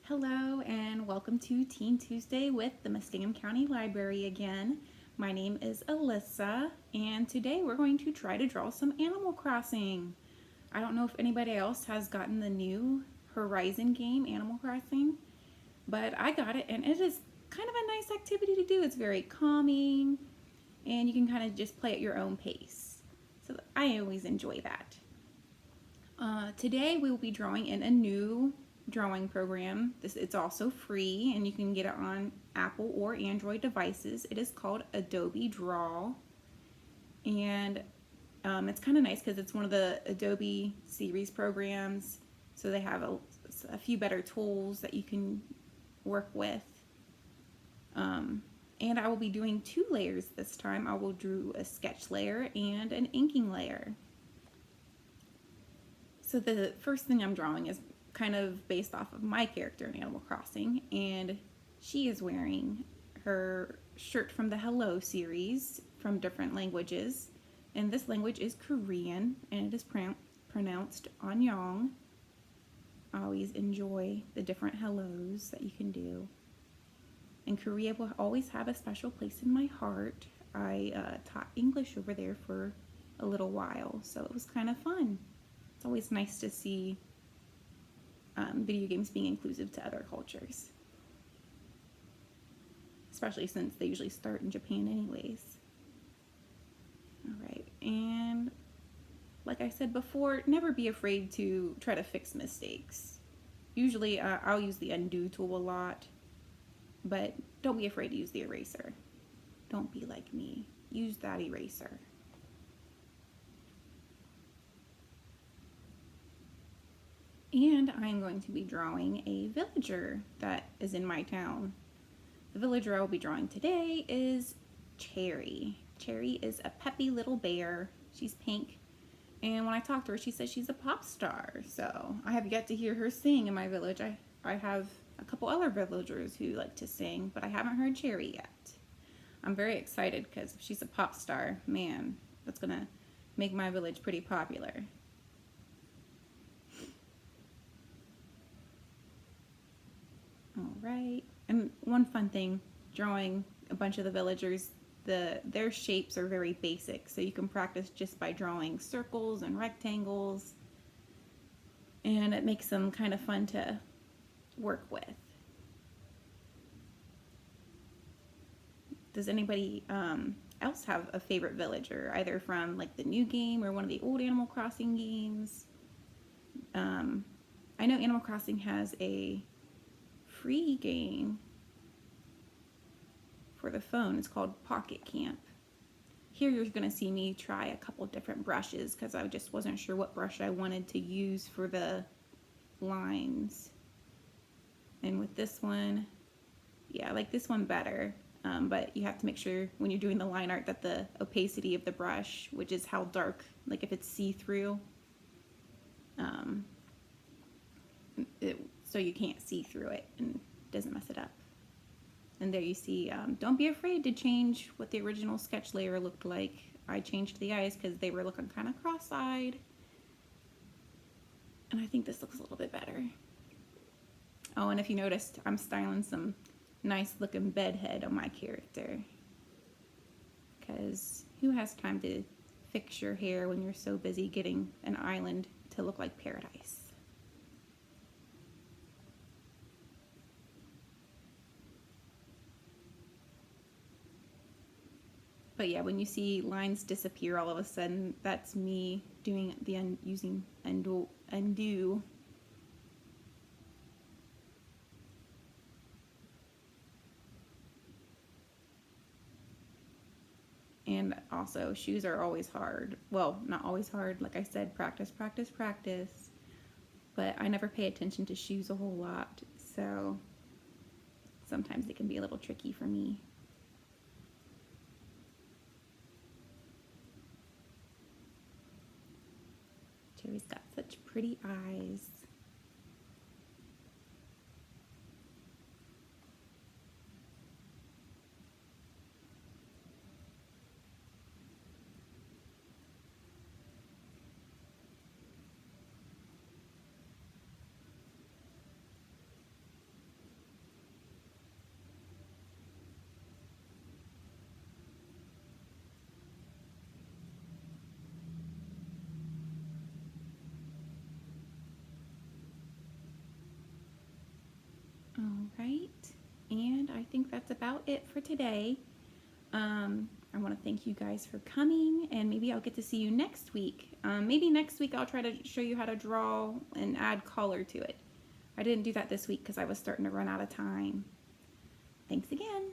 Hello and welcome to Teen Tuesday with the Muskingum County Library again. My name is Alyssa and today we're going to try to draw some Animal Crossing. I don't know if anybody else has gotten the new Horizon game, Animal Crossing, but I got it and it is kind of a nice activity to do. It's very calming and you can kind of just play at your own pace. So I always enjoy that. Today we will be drawing in a new drawing program. It's also free and you can get it on Apple or Android devices. It is called Adobe Draw, and it's kind of nice because it's one of the Adobe series programs, so they have a few better tools that you can work with. And I will be doing two layers this time. I will do a sketch layer and an inking layer. So the first thing I'm drawing is kind of based off of my character in Animal Crossing, and she is wearing her shirt from the Hello series from different languages, and this language is Korean and it is pronounced Anyong. I always enjoy the different hellos that you can do, and Korea will always have a special place in my heart. I taught English over there for a little while, so it was kind of fun. It's always nice to see video games being inclusive to other cultures, especially since they usually start in Japan anyways. Alright, and like I said before, never be afraid to try to fix mistakes. Usually I'll use the undo tool a lot, but don't be afraid to use the eraser. Don't be like me. Use that eraser. And I'm going to be drawing a villager that is in my town. The villager I will be drawing today is Cherry. Cherry is a peppy little bear. She's pink. And when I talked to her, she says she's a pop star. So I have yet to hear her sing in my village. I have a couple other villagers who like to sing, but I haven't heard Cherry yet. I'm very excited because if she's a pop star, man, that's going to make my village pretty popular. Alright, and one fun thing, drawing a bunch of the villagers, their shapes are very basic, so you can practice just by drawing circles and rectangles, and it makes them kind of fun to work with. Does anybody else have a favorite villager, either from like the new game or one of the old Animal Crossing games? I know Animal Crossing has a free game for the phone. It's called Pocket Camp. Here you're going to see me try a couple different brushes because I just wasn't sure what brush I wanted to use for the lines. And with this one, yeah, I like this one better, but you have to make sure when you're doing the line art that the opacity of the brush, which is how dark, like if it's see-through, so you can't see through it and doesn't mess it up. And there you see, don't be afraid to change what the original sketch layer looked like. I changed the eyes because they were looking kind of cross-eyed. And I think this looks a little bit better. Oh, and if you noticed, I'm styling some nice looking bedhead on my character. Because who has time to fix your hair when you're so busy getting an island to look like paradise? But yeah, when you see lines disappear all of a sudden, that's me doing the using undo. And also, shoes are always hard. Well, not always hard. Like I said, practice, practice, practice. But I never pay attention to shoes a whole lot, so sometimes they can be a little tricky for me. Cherry's got such pretty eyes. And I think that's about it for today. I want to thank you guys for coming, and maybe I'll get to see you next week. Maybe next week I'll try to show you how to draw and add color to it. I didn't do that this week because I was starting to run out of time. Thanks again.